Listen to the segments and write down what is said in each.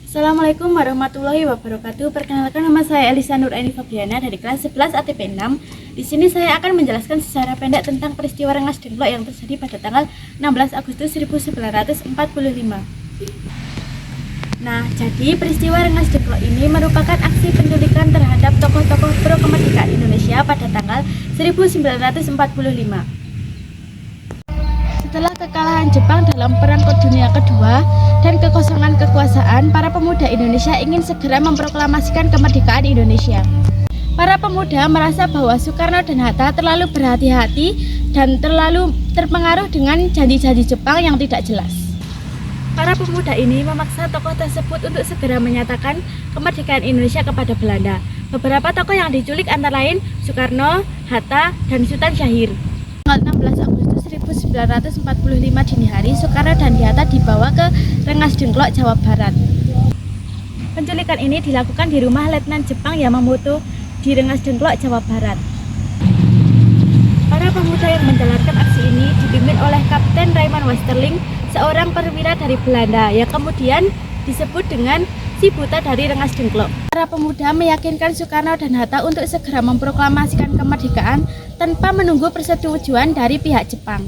Assalamualaikum warahmatullahi wabarakatuh. Perkenalkan, nama saya Elisa Nuraini Fabriana dari kelas 11 ATP 6. Di sini saya akan menjelaskan secara pendek tentang peristiwa Rengas Dengklok yang terjadi pada tanggal 16 Agustus 1945. Nah, jadi peristiwa Rengas Dengklok ini merupakan aksi penculikan terhadap tokoh-tokoh pro kemerdekaan Indonesia pada tanggal 1945. Setelah kekalahan Jepang dalam Perang Dunia Kedua dan kekosongan kekuasaan, para pemuda Indonesia ingin segera memproklamasikan kemerdekaan Indonesia. Para pemuda merasa bahwa Soekarno dan Hatta terlalu berhati-hati dan terlalu terpengaruh dengan janji-janji Jepang yang tidak jelas. Para pemuda ini memaksa tokoh tersebut untuk segera menyatakan kemerdekaan Indonesia kepada Belanda. Beberapa tokoh yang diculik antara lain Soekarno, Hatta, dan Sultan Syahrir. Tanggal 16 Agustus 1945 dini hari, Soekarno dan Hatta dibawa ke Rengas Dengklok, Jawa Barat. Penculikan ini dilakukan di rumah Letnan Jepang Yamamoto di Rengas Dengklok, Jawa Barat. Para pemuda yang menjalankan aksi ini dipimpin oleh Kapten Raymond Westerling, seorang perwira dari Belanda yang kemudian disebut dengan si buta dari Rengas Dengklok. Para pemuda meyakinkan Soekarno dan Hatta untuk segera memproklamasikan kemerdekaan tanpa menunggu persetujuan dari pihak Jepang.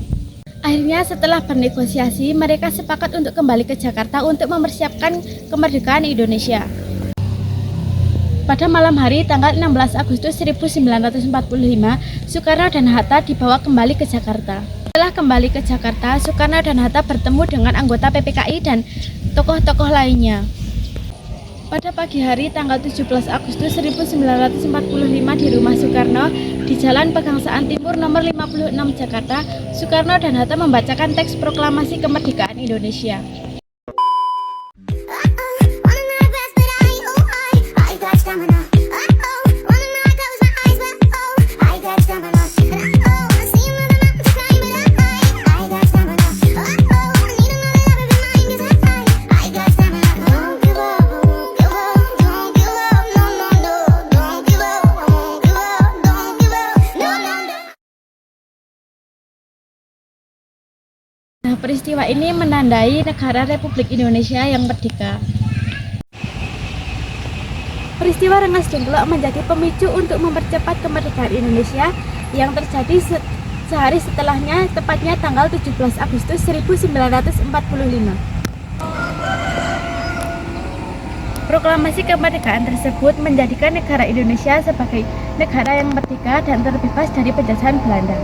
Akhirnya setelah bernegosiasi, mereka sepakat untuk kembali ke Jakarta untuk mempersiapkan kemerdekaan Indonesia. Pada malam hari tanggal 16 Agustus 1945, Soekarno dan Hatta dibawa kembali ke Jakarta. Setelah kembali ke Jakarta, Soekarno dan Hatta bertemu dengan anggota PPKI dan tokoh-tokoh lainnya. Pada pagi hari tanggal 17 Agustus 1945 di rumah Soekarno di Jalan Pegangsaan Timur nomor 56 Jakarta, Soekarno dan Hatta membacakan teks proklamasi kemerdekaan Indonesia. Nah, peristiwa ini menandai negara Republik Indonesia yang merdeka. Peristiwa Rengas Dengklok menjadi pemicu untuk mempercepat kemerdekaan Indonesia yang terjadi sehari setelahnya, tepatnya tanggal 17 Agustus 1945. Proklamasi kemerdekaan tersebut menjadikan negara Indonesia sebagai negara yang merdeka dan terbebas dari penjajahan Belanda.